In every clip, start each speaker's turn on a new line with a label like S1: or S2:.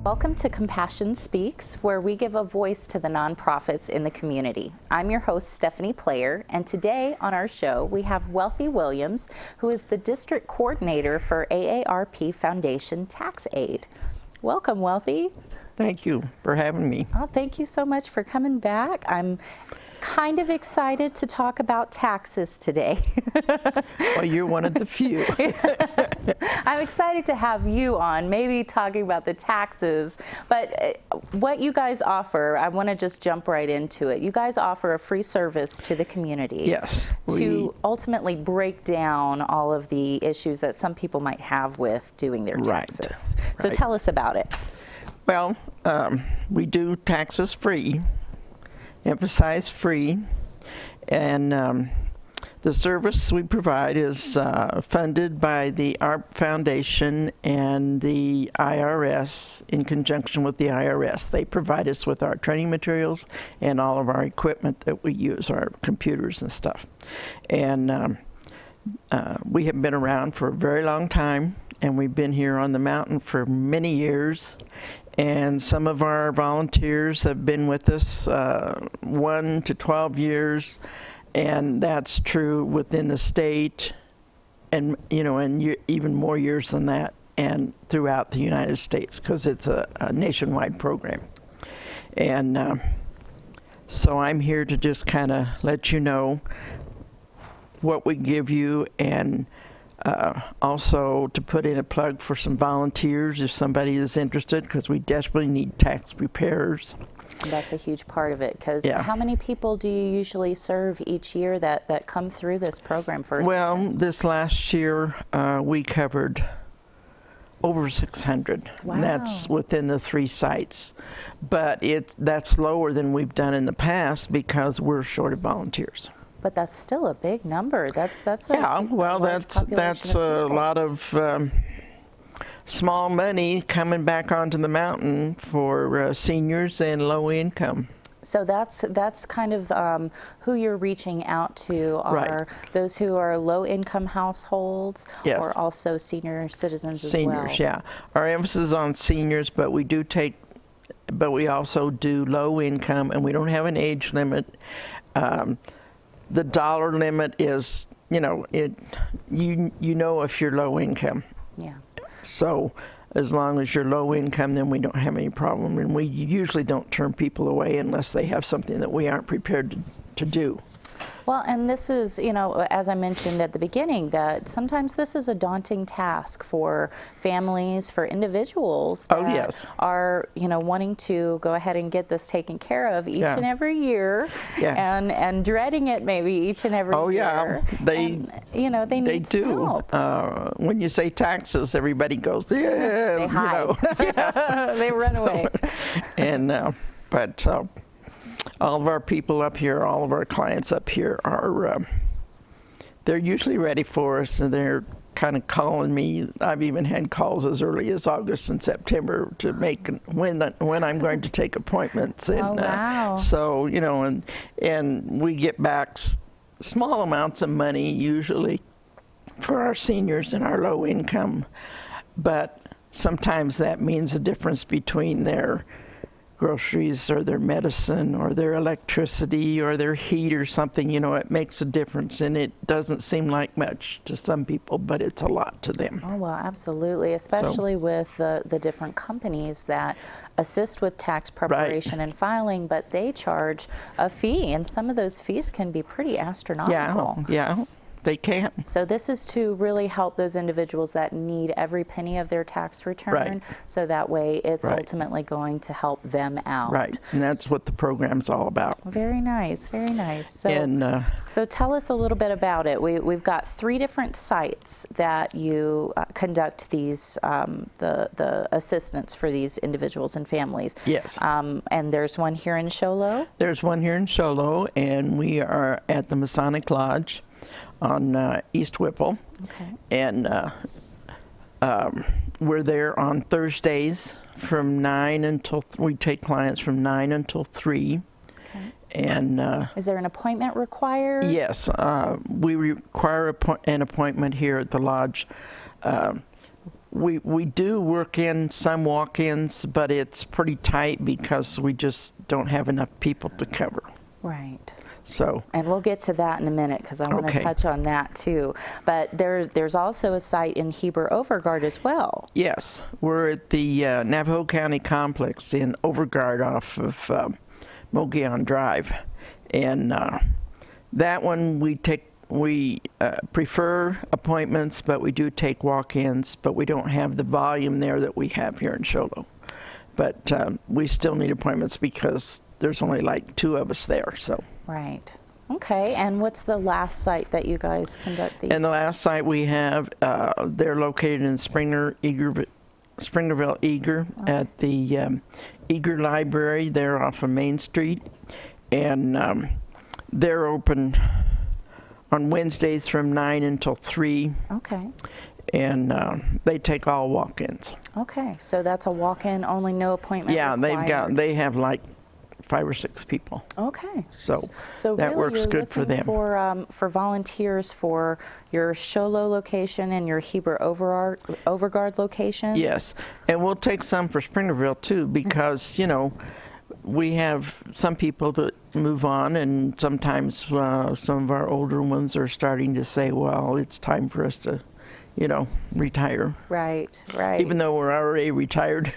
S1: Welcome to Compassion Speaks, where we give a voice to the nonprofits in the community. I'm your host, Stephanie Player, and today on our show we have Wealthy Williams, who is the District Coordinator for AARP Foundation Tax Aid. Welcome, Wealthy.
S2: Thank you for having me.
S1: Oh, thank you so much for coming back. I'm kind of excited to talk about taxes today.
S2: Well, you're one of the few.
S1: I'm excited to have you on, maybe talking about the taxes, but what you guys offer, I want to just jump right into it. You guys offer a free service to the community.
S2: Yes.
S1: To ultimately break down all of the issues that some people might have with doing their taxes. Right. So tell us about it.
S2: Well, we do taxes free, emphasize free, and the service we provide is funded by the AARP Foundation and the IRS in conjunction with the IRS. They provide us with our training materials and all of our equipment that we use, our computers and stuff. And we have been around for a very long time, and we've been here on the mountain for many years. And some of our volunteers have been with us 1 to 12 years, and that's true within the state, and even more years than that, and throughout the United States, because it's a nationwide program. And so I'm here to just kind of let you know what we give you, and also to put in a plug for some volunteers if somebody is interested, because we desperately need tax preparers.
S1: That's a huge part of it, because how many people do you usually serve each year that come through this program for assistance?
S2: Well, this last year we covered over 600.
S1: Wow.
S2: And that's within the 3 sites. But that's lower than we've done in the past because we're short of volunteers.
S1: But that's still a big number. That's
S2: yeah. Well, that's a lot of small money coming back onto the mountain for seniors and low income.
S1: So that's kind of who you're reaching out to are those who are low income households, or also senior citizens as well.
S2: Seniors, yeah. Our emphasis is on seniors, but we also do low income, and we don't have an age limit. The dollar limit is, you know if you're low income.
S1: Yeah.
S2: So as long as you're low income, then we don't have any problem. And we usually don't turn people away unless they have something that we aren't prepared to do.
S1: Well, and this is, as I mentioned at the beginning, that sometimes this is a daunting task for families, for individuals that are, wanting to go ahead and get this taken care of each and every year, and dreading it maybe each and every year.
S2: They
S1: need some help.
S2: When you say taxes, everybody goes, yeah,
S1: they hide. They run away.
S2: But all of our people up here, all of our clients up here are, they're usually ready for us, and they're kind of calling me. I've even had calls as early as August and September to make when I'm going to take appointments. And so, and we get back small amounts of money usually for our seniors and our low income, but sometimes that means a difference between their groceries or their medicine or their electricity or their heat or something. It makes a difference, and it doesn't seem like much to some people, but it's a lot to them.
S1: Oh, well, absolutely, especially with the different companies that assist with tax preparation and filing, but they charge a fee, and some of those fees can be pretty astronomical.
S2: Yeah. They can.
S1: So this is to really help those individuals that need every penny of their tax return, so that way it's ultimately going to help them out.
S2: Right, and that's what the program's all about.
S1: Very nice, very nice. So, so tell us a little bit about it. We've got 3 different sites that you conduct these, the assistance for these individuals and families.
S2: Yes.
S1: And there's one here in Show Low? There's
S2: one here in Show Low, and we are at the Masonic Lodge on East Whipple.
S1: Okay.
S2: And we're there on Thursdays from 9 until, we take clients from 9 until 3.
S1: Okay.
S2: And
S1: is there an appointment required?
S2: Yes, we require an appointment here at the lodge. We do work in some walk-ins, but it's pretty tight because we just don't have enough people to cover.
S1: Right.
S2: So.
S1: And we'll get to that in a minute because I want to
S2: Okay.
S1: touch on that too. But there's also a site in Heber Overgard as well.
S2: Yes, we're at the Navajo County Complex in Overgard off of Mogollon Drive, and that one we prefer appointments, but we do take walk-ins, but we don't have the volume there that we have here in Show Low. But we still need appointments because there's only like 2 of us there. So.
S1: Right. Okay. And what's the last site that you guys conduct these?
S2: And the last site we have, they're located in Springerville, Eager, at the Eager Library there off of Main Street. And they're open on Wednesdays from 9 until 3.
S1: Okay.
S2: And they take all walk-ins.
S1: Okay. So that's a walk-in only, no appointment required.
S2: They have like 5 or 6 people.
S1: Okay.
S2: So that
S1: really
S2: works
S1: you're
S2: good for
S1: looking
S2: them.
S1: For volunteers for your Show Low location and your Heber Overgard location?
S2: Yes. And we'll take some for Springerville too because, you know, we have some people that move on, and sometimes some of our older ones are starting to say, well, it's time for us to, you know, retire.
S1: Right, right.
S2: Even though we're already retired.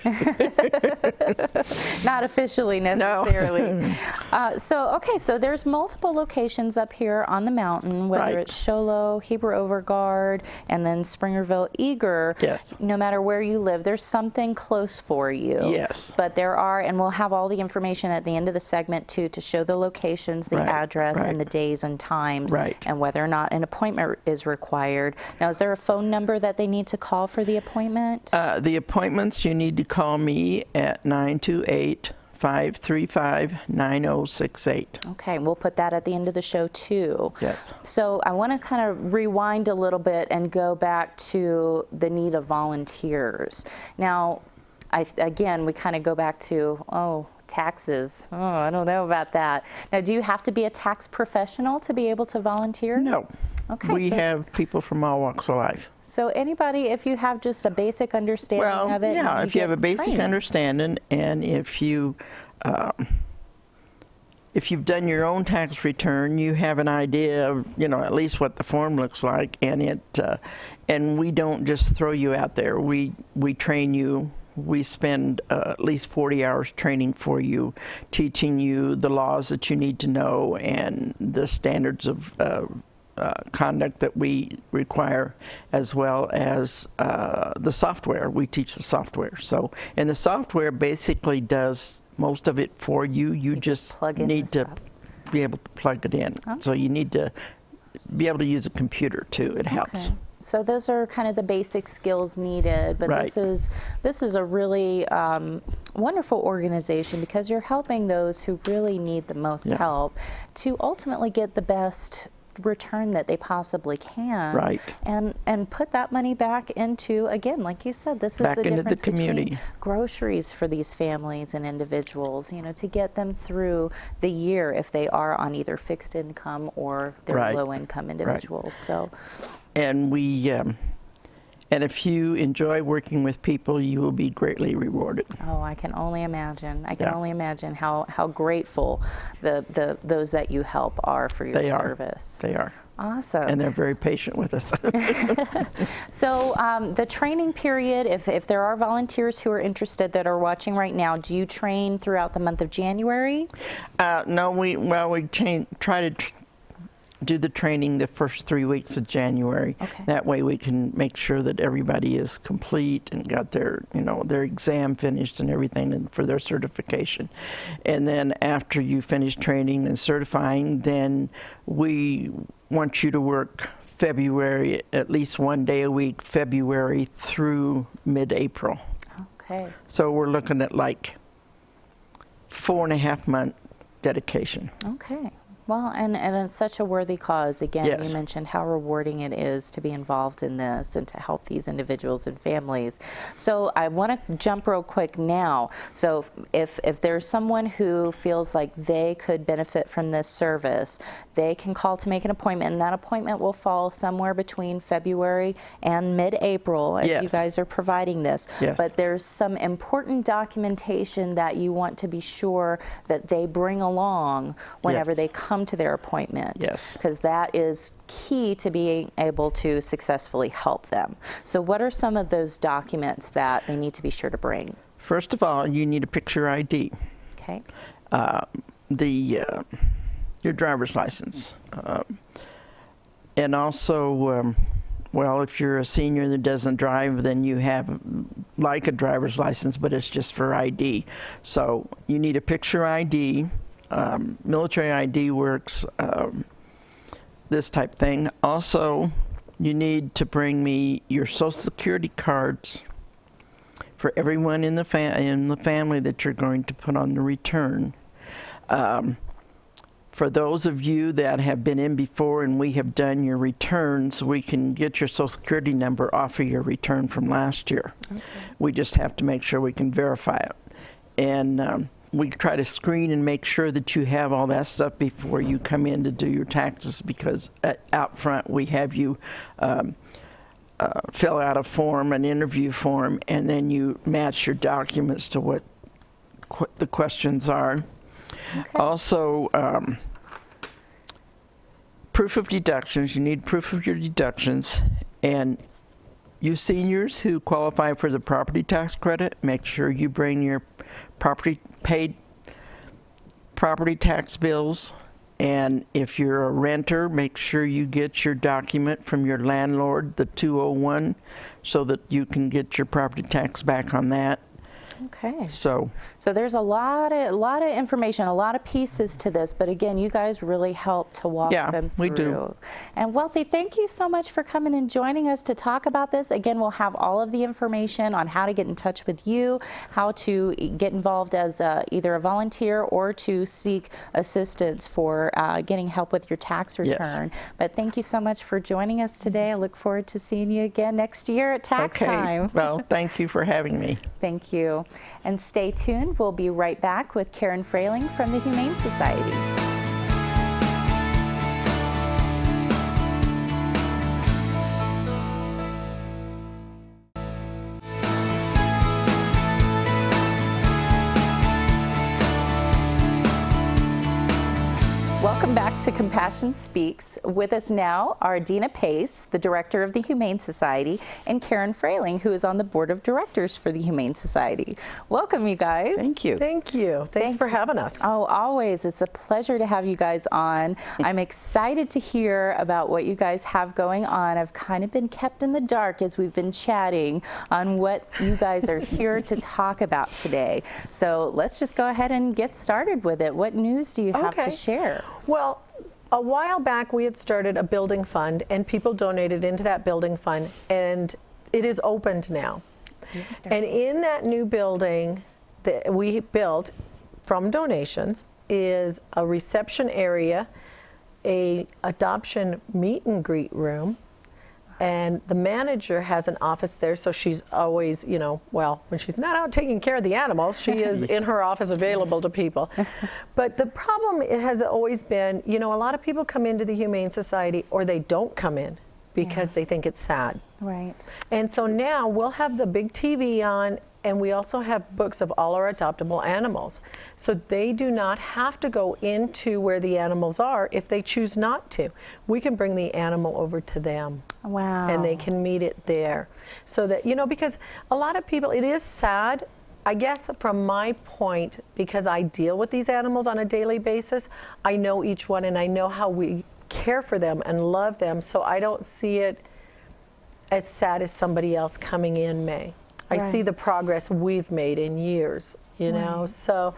S1: Not officially necessarily. No. So there's multiple locations up here on the mountain, whether it's Show Low, Heber Overgard, and then Springerville, Eager.
S2: Yes.
S1: No matter where you live, there's something close for you.
S2: Yes.
S1: But there are, and we'll have all the information at the end of the segment too, to show the locations, the address, and the days and times, and whether or not an appointment is required. Now, is there a phone number that they need to call for the appointment?
S2: The appointments, you need to call me at 928-535-9068.
S1: Okay, we'll put that at the end of the show too.
S2: Yes.
S1: So I want to kind of rewind a little bit and go back to the need of volunteers. Now, again, we kind of go back to, taxes. Oh, I don't know about that. Now, do you have to be a tax professional to be able to volunteer?
S2: No.
S1: Okay.
S2: We have people from all walks of life.
S1: So anybody, if you have just a basic understanding of it.
S2: Yeah, if you have a basic
S1: training.
S2: understanding, and if you've done your own tax return, you have an idea of, you know, at least what the form looks like, and and we don't just throw you out there. We train you. We spend at least 40 hours training for you, teaching you the laws that you need to know and the standards of conduct that we require, as well as the software. We teach the software. So, and the software basically does most of it for you. You just need to be able to plug it in. Oh. So you need to be able to use a computer too. It helps.
S1: So those are kind of the basic skills needed, but this is a really wonderful organization because you're helping those who really need the most help to ultimately get the best return that they possibly can, and put that money back into, again, like you said, this is the difference between groceries for these families and individuals, you know, to get them through the year if they are on either fixed income or they're low income individuals. So.
S2: And and if you enjoy working with people, you will be greatly rewarded.
S1: Oh, I can only imagine. I can only imagine how grateful those that you help are for your service.
S2: They are.
S1: Awesome.
S2: And they're very patient with us.
S1: So the training period, if there are volunteers who are interested that are watching right now, do you train throughout the month of January?
S2: No, we try to do the training the first 3 weeks of January.
S1: Okay.
S2: That way we can make sure that everybody is complete and got their exam finished and everything, and for their certification. And then after you finish training and certifying, then we want you to work February, at least 1 day a week, February through mid-April.
S1: Okay.
S2: So we're looking at like 4.5 month dedication.
S1: Okay. Well, and it's such a worthy cause. Again,
S2: Yes.
S1: you mentioned how rewarding it is to be involved in this and to help these individuals and families. So I want to jump real quick now. So if there's someone who feels like they could benefit from this service, they can call to make an appointment, and that appointment will fall somewhere between February and mid-April as
S2: Yes.
S1: you guys are providing this.
S2: Yes.
S1: But there's some important documentation that you want to be sure that they bring along whenever
S2: Yes.
S1: they come to their appointment.
S2: Yes.
S1: Because that is key to being able to successfully help them. So what are some of those documents that they need to be sure to bring?
S2: First of all, you need a picture ID.
S1: Okay.
S2: Your driver's license. And also, well, if you're a senior that doesn't drive, then you have like a driver's license, but it's just for ID. So you need a picture ID. Military ID works, this type thing. Also, you need to bring me your Social Security cards for everyone in the family that you're going to put on the return. For those of you that have been in before and we have done your returns, we can get your Social Security number off of your return from last year. Okay. We just have to make sure we can verify it. And we try to screen and make sure that you have all that stuff before you come in to do your taxes, because out front we have you fill out a form, an interview form, and then you match your documents to what the questions are. Okay. Also, proof of deductions. You need proof of your deductions. And you seniors who qualify for the property tax credit, make sure you bring your paid property tax bills. And if you're a renter, make sure you get your document from your landlord, the 201, so that you can get your property tax back on that.
S1: Okay.
S2: So
S1: there's a lot of information, a lot of pieces to this, but again, you guys really help to walk them through.
S2: We do.
S1: And Wealthy, thank you so much for coming and joining us to talk about this. Again, we'll have all of the information on how to get in touch with you, how to get involved as either a volunteer or to seek assistance for getting help with your tax return. Yes. But thank you so much for joining us today. I look forward to seeing you again next year at tax time.
S2: Well, thank you for having me.
S1: Thank you. And stay tuned. We'll be right back with Karen Frayling from the Humane Society. Welcome back to Compassion Speaks. With us now are Dina Pace, the director of the Humane Society, and Karen Frayling, who is on the board of directors for the Humane Society. Welcome, you guys.
S3: Thank you.
S4: Thank you. Thanks for having us.
S1: Oh, always. It's a pleasure to have you guys on. I'm excited to hear about what you guys have going on. I've kind of been kept in the dark as we've been chatting on what you guys are here to talk about today. So let's just go ahead and get started with it. What news do you have to share?
S4: Well, a while back we had started a building fund and people donated into that building fund, and it is opened now. And in that new building that we built from donations is a reception area, a adoption meet and greet room, and the manager has an office there, so she's always, you know, well, when she's not out taking care of the animals, she is in her office available to people. But the problem has always been, you know, a lot of people come into the Humane Society or they don't come in because they think it's sad.
S1: Right.
S4: And so now we'll have the big TV on, and we also have books of all our adoptable animals. So they do not have to go into where the animals are if they choose not to. We can bring the animal over to them.
S1: Wow.
S4: And they can meet it there. So that, you know, because a lot of people, it is sad, I guess from my point, because I deal with these animals on a daily basis, I know each one and I know how we care for them and love them, so I don't see it as sad as somebody else coming in may. I see the progress we've made in years, you know. So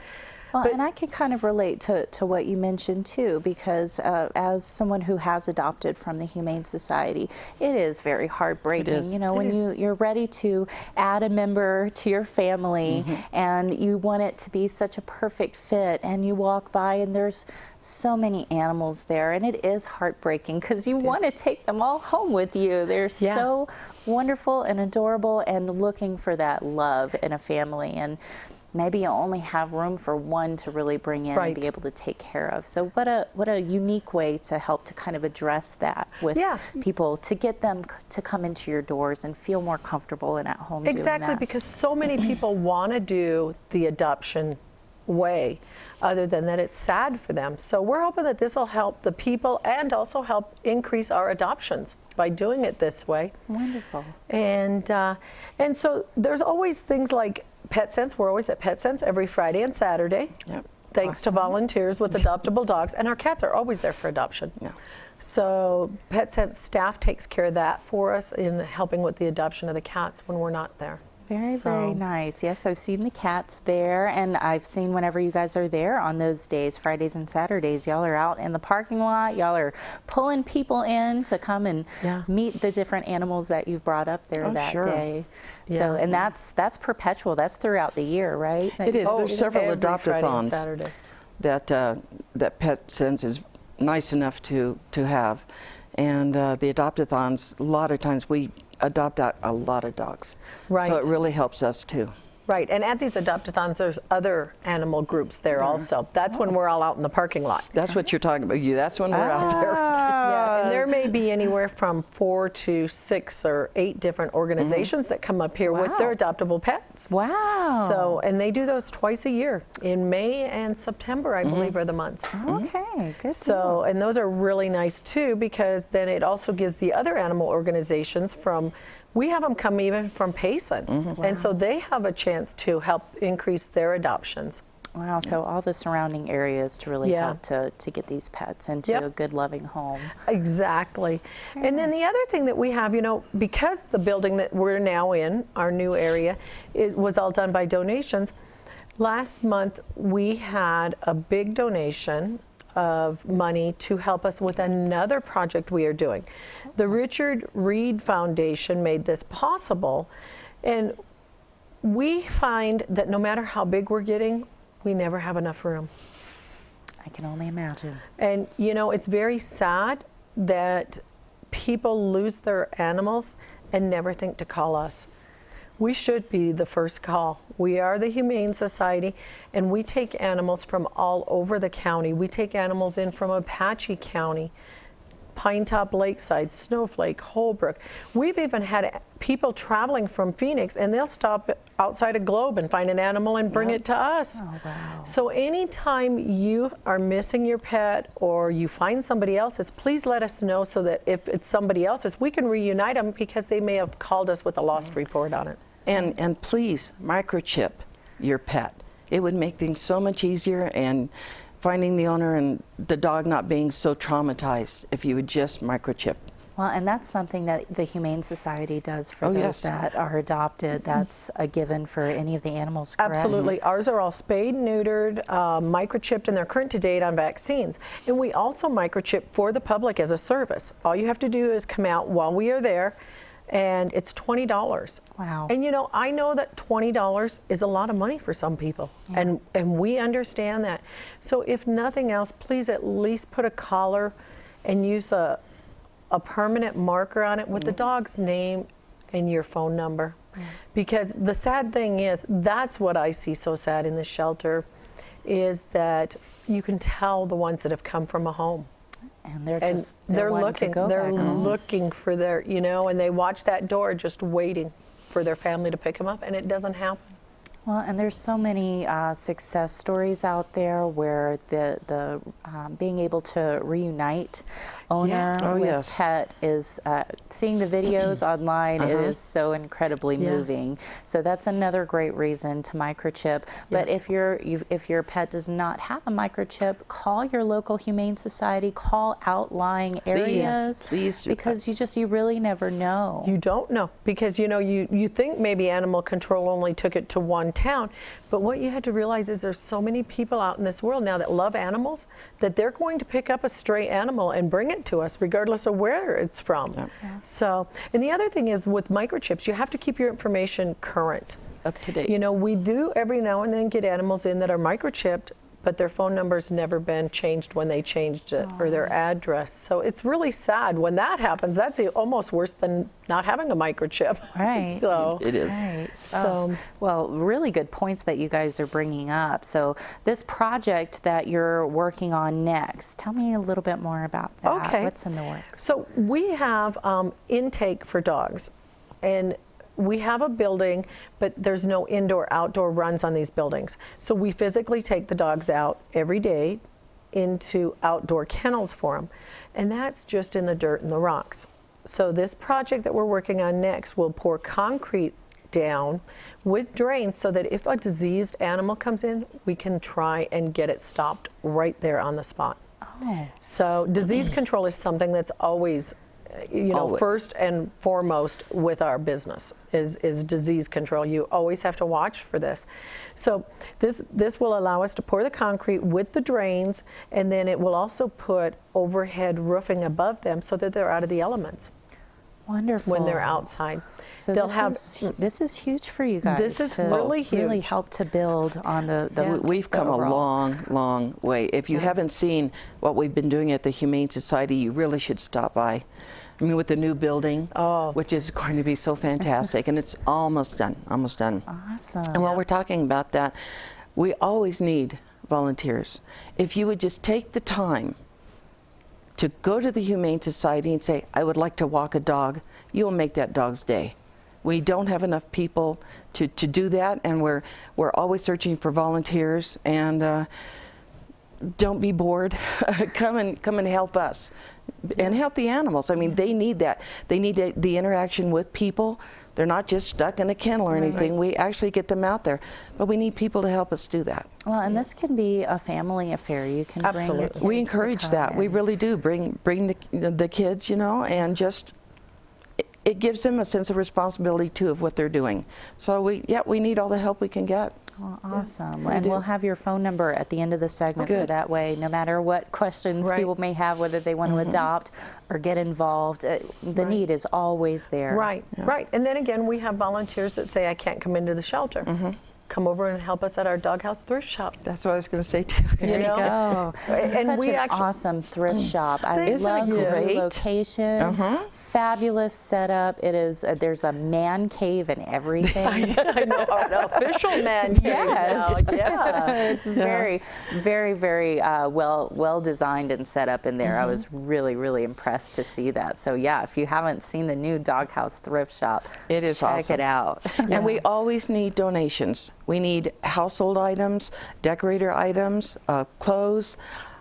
S1: Well,
S4: But-
S1: and I can kind of relate to what you mentioned too, because as someone who has adopted from the Humane Society, it is very heartbreaking.
S2: It is.
S1: You know,
S4: It
S1: when
S4: is.
S1: you're ready to add a member to your family and you want it to be such a perfect fit, and you walk by and there's so many animals there, and it is heartbreaking because you want to take them all home with you. They're
S4: Yeah.
S1: so wonderful and adorable, and looking for that love in a family. And maybe you only have room for one to really bring in
S4: Right.
S1: and be able to take care of. So what a unique way to help to kind of address that with
S4: Yeah.
S1: people, to get them to come into your doors and feel more comfortable and at home
S4: Exactly,
S1: doing that.
S4: because so many people want to do the adoption way, other than that it's sad for them. So we're hoping that this will help the people and also help increase our adoptions by doing it this way.
S1: Wonderful.
S4: And so there's always things like PetSense. We're always at PetSense every Friday and Saturday.
S2: Yep.
S4: Thanks to volunteers with adoptable dogs, and our cats are always there for adoption.
S2: Yeah.
S4: So PetSense staff takes care of that for us in helping with the adoption of the cats when we're not there.
S1: Very,
S4: So-
S1: very nice. Yes, I've seen the cats there, and I've seen whenever you guys are there on those days, Fridays and Saturdays, y'all are out in the parking lot. Y'all are pulling people in to come and
S4: Yeah.
S1: meet the different animals that you've brought up there
S2: Oh,
S1: that
S2: sure.
S1: day.
S4: Yeah.
S1: So, and that's perpetual. That's throughout the year, right?
S2: It is. There's several
S4: every Friday and
S2: adopt-a-thons
S4: Saturday.
S2: that PetSense is nice enough to have. And the adopt-a-thons, a lot of times we adopt out a lot of dogs.
S4: Right.
S2: So it really helps us too.
S4: Right, and at these adopt-a-thons, there's other animal groups there also. That's when we're all out in the parking lot.
S2: That's what you're talking about. That's when we're out there.
S4: Yeah, and there may be anywhere from 4 to 6 or 8 different organizations that come up here with their
S1: Wow.
S4: adoptable pets.
S1: Wow.
S4: So, and they do those twice a year. In May and September, I believe, are the months.
S1: Okay, good.
S4: So, and those are really nice too, because then it also gives the other animal organizations we have them come even from Payson. And so they have a chance to help increase their adoptions.
S1: Wow, so all the surrounding areas to really
S4: Yeah.
S1: help to get these pets into
S4: Yep.
S1: a good, loving home.
S4: Exactly. And then the other thing that we have, because the building that we're now in, our new area, was all done by donations, last month we had a big donation of money to help us with another project we are doing. The Richard Reed Foundation made this possible, and we find that no matter how big we're getting, we never have enough room.
S1: I can only imagine.
S4: And it's very sad that people lose their animals and never think to call us. We should be the first call. We are the Humane Society, and we take animals from all over the county. We take animals in from Apache County, Pinetop Lakeside, Snowflake, Holbrook. We've even had people traveling from Phoenix, and they'll stop outside of Globe and find an animal and bring it to us.
S1: Oh, wow.
S4: So anytime you are missing your pet or you find somebody else's, please let us know so that if it's somebody else's, we can reunite them because they may have called us with a lost report on it.
S2: And please microchip your pet. It would make things so much easier, and finding the owner and the dog not being so traumatized if you would just microchip.
S1: Well, and that's something that the Humane Society does for
S2: Oh,
S1: those
S2: yes.
S1: that are adopted. That's a given for any of the animals, correct?
S4: Absolutely. Ours are all spayed, neutered, microchipped, and they're current to date on vaccines. And we also microchip for the public as a service. All you have to do is come out while we are there, and it's $20.
S1: Wow.
S4: And I know that $20 is a lot of money for some people, and we understand that. So if nothing else, please at least put a collar and use a permanent marker on it with the dog's name and your phone number. Because the sad thing is, that's what I see so sad in the shelter, is that you can tell the ones that have come from a home.
S1: And they're
S4: And
S1: just
S4: they're
S1: wanting
S4: looking,
S1: to go
S4: they're
S1: back home.
S4: looking for their, and they watch that door just waiting for their family to pick them up, and it doesn't happen.
S1: Well, and there's so many success stories out there where the being able to reunite owner
S2: Oh,
S1: with
S2: yes.
S1: pet is seeing the videos online. It is so incredibly moving. So that's another great reason to microchip. But if your pet does not have a microchip, call your local Humane Society. Call outlying areas.
S2: Please do that.
S1: because you really never know.
S4: You don't know, because you think maybe animal control only took it to one town, but what you had to realize is there's so many people out in this world now that love animals that they're going to pick up a stray animal and bring it to us regardless of where it's from. So, and the other thing is with microchips, you have to keep your information current.
S2: Up to date.
S4: You know, we do every now and then get animals in that are microchipped, but their phone number's never been changed when they changed it, or their address. So it's really sad when that happens. That's almost worse than not having a microchip.
S1: Right.
S4: So
S2: It is.
S1: Right.
S4: So-
S1: well, really good points that you guys are bringing up. So this project that you're working on next, tell me a little bit more about that.
S4: Okay.
S1: What's in the works?
S4: So we have intake for dogs, and we have a building, but there's no indoor-outdoor runs on these buildings. So we physically take the dogs out every day into outdoor kennels for them, and that's just in the dirt and the rocks. So this project that we're working on next will pour concrete down with drains so that if a diseased animal comes in, we can try and get it stopped right there on the spot.
S1: Oh.
S4: So disease control is something that's always,
S2: Always.
S4: first and foremost with our business is disease control. You always have to watch for this. So this will allow us to pour the concrete with the drains, and then it will also put overhead roofing above them so that they're out of the elements
S1: Wonderful.
S4: when they're outside.
S1: So
S4: They'll
S1: this is huge for you guys.
S4: This is
S1: to
S4: really
S1: Really
S4: huge.
S1: help to build on the
S2: We've
S1: just the
S2: come a
S1: overall.
S2: long way. If you haven't seen what we've been doing at the Humane Society, you really should stop by. I mean, with the new building, which is going to be so fantastic, and it's almost done,
S1: Awesome.
S2: And while we're talking about that, we always need volunteers. If you would just take the time to go to the Humane Society and say, I would like to walk a dog, you'll make that dog's day. We don't have enough people to do that, and we're always searching for volunteers. And don't be bored. come and help us, and help the animals. I mean, they need that. They need the interaction with people. They're not just stuck in a kennel or anything. We actually get them out there, but we need people to help us do that.
S1: Well, and this can be a family affair. You can bring your kids
S2: We
S1: to
S2: encourage
S1: come
S2: that. We
S1: in.
S2: really do. Bring the kids, and just it gives them a sense of responsibility too of what they're doing. So we need all the help we can get.
S1: Well, awesome. And we'll have your phone number at the end of the segment, so
S2: Good.
S1: that way, no matter what questions people may have, whether they want to adopt or get involved, the need is always there.
S4: Right. And then again, we have volunteers that say, I can't come into the shelter. Come over and help us at our doghouse thrift shop.
S2: That's what I was going to say too.
S1: There you go.
S4: And
S1: Such
S4: we
S1: an
S4: actually-
S1: awesome thrift shop. I
S2: Isn't it
S1: love the
S2: great?
S1: location. Fabulous setup. It is. There's a man cave and everything.
S4: I know, an official man cave
S1: Yes.
S4: now. Yeah.
S1: It's very, very, very well designed and set up in there. I was really impressed to see that. So yeah, if you haven't seen the new Doghouse Thrift Shop,
S2: It is
S1: check
S2: awesome.
S1: it out.
S2: And we always need donations. We need household items, decorator items, clothes.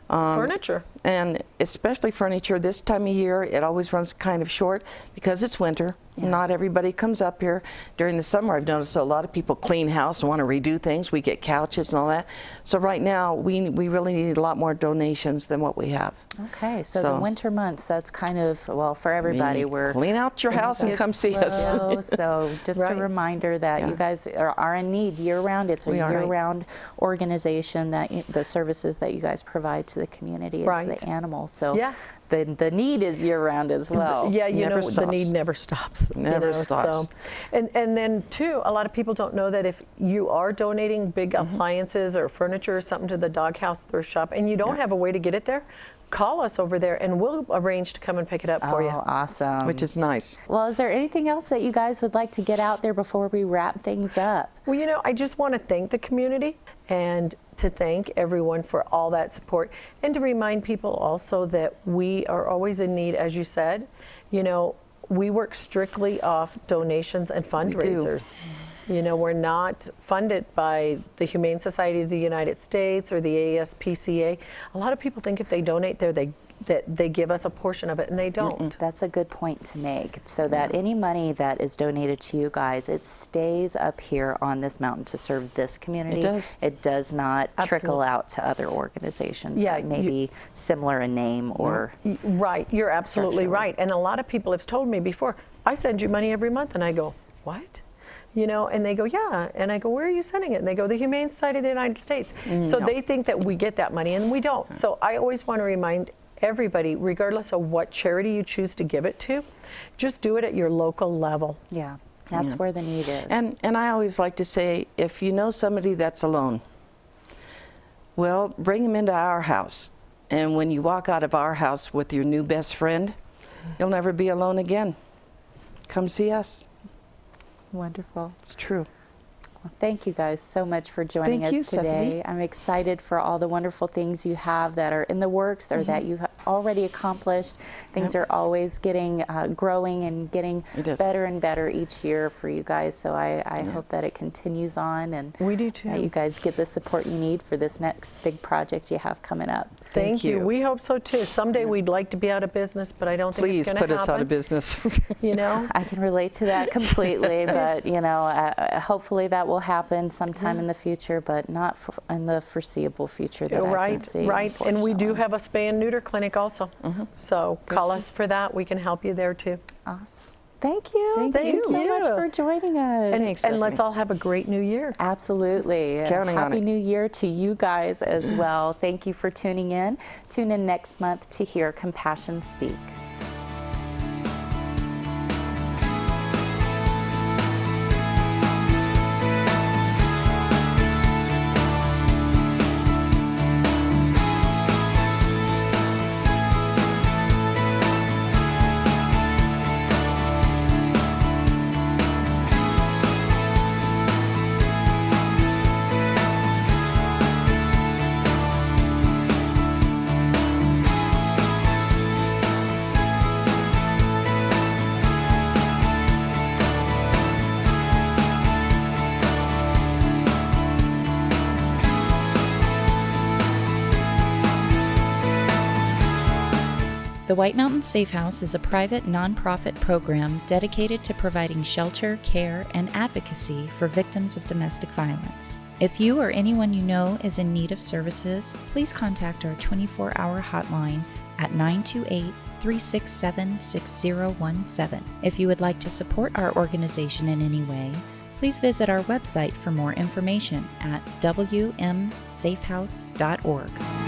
S4: Furniture.
S2: And especially furniture. This time of year, it always runs kind of short because it's winter. Not everybody comes up here. During the summer, I've noticed a lot of people clean house and want to redo things. We get couches and all that. So right now, we really need a lot more donations than what we have.
S1: Okay, so the winter months, that's kind of, well, for everybody, we're
S2: Clean out your house and
S1: it's
S2: come see us.
S1: slow, So just a
S4: Right.
S1: reminder that you guys are in need year-round. It's a
S2: We are.
S1: year-round organization that the services that you guys provide to the community and to
S4: Right.
S1: the animals. So
S4: Yeah.
S1: the need is year-round as well.
S4: Yeah,
S2: Never
S4: the
S2: stops.
S4: need never stops.
S2: Never stops.
S4: So, and then too, a lot of people don't know that if you are donating big appliances or furniture or something to the Doghouse Thrift Shop and you don't have a way to get it there, call us over there and we'll arrange to come and pick it up for you.
S1: Oh, awesome.
S2: Which is nice.
S1: Well, is there anything else that you guys would like to get out there before we wrap things up?
S4: Well, I just want to thank the community and to thank everyone for all that support and to remind people also that we are always in need, as you said. We work strictly off donations and fundraisers. We're not funded by the Humane Society of the United States or the ASPCA. A lot of people think if they donate there, they that they give us a portion of it, and they don't.
S1: That's a good point to make, so that any money that is donated to you guys, it stays up here on this mountain to serve this community.
S2: It does.
S1: It does not trickle out to other organizations that may be similar in name or
S4: Right, you're absolutely
S1: structurally.
S4: right. And a lot of people have told me before, I send you money every month, and I go, what? You know, and they go, yeah. And I go, where are you sending it? And they go, the Humane Society of the United States. So they think that we get that money, and we don't. So I always want to remind everybody, regardless of what charity you choose to give it to, just do it at your local level.
S1: Yeah, that's where the need is.
S2: And I always like to say, if you know somebody that's alone, well, bring them into our house. And when you walk out of our house with your new best friend, you'll never be alone again. Come see us.
S1: Wonderful.
S2: It's true.
S1: Well, thank you guys so much for joining
S2: Thank you,
S1: us today.
S2: Stephanie.
S1: I'm excited for all the wonderful things you have that are in the works or that you've already accomplished. Things are always getting growing and getting
S2: It is.
S1: better and better each year for you guys. So I hope that it continues on and
S4: We do too.
S1: that you guys get the support you need for this next big project you have coming up.
S4: Thank you.
S2: you.
S4: We hope so too. Someday we'd like to be out of business, but I don't think
S2: Please
S4: it's going to
S2: put
S4: happen.
S2: us out of business.
S4: You know?
S1: I can relate to that completely, but you know, hopefully that will happen sometime in the future, but not in the foreseeable future that I can
S4: Right,
S1: see.
S4: right. And we do
S1: unfortunately.
S4: have a spay and neuter clinic also. So call us for that. We can help you there too.
S1: Awesome. Thank you.
S4: Thank
S1: you so
S4: you.
S1: much for joining us.
S2: Thanks,
S4: And let's
S2: Stephanie.
S4: all have a great new year.
S1: Absolutely.
S2: Counting on
S1: Happy
S2: it.
S1: New Year to you guys as well. Thank you for tuning in. Tune in next month to hear Compassion Speak.
S3: The White Mountain Safe House is a private nonprofit program dedicated to providing shelter, care, and advocacy for victims of domestic violence. If you or anyone you know is in need of services, please contact our 24-hour hotline at 928-367-6017. If you would like to support our organization in any way, please visit our website for more information at wmsafehouse.org.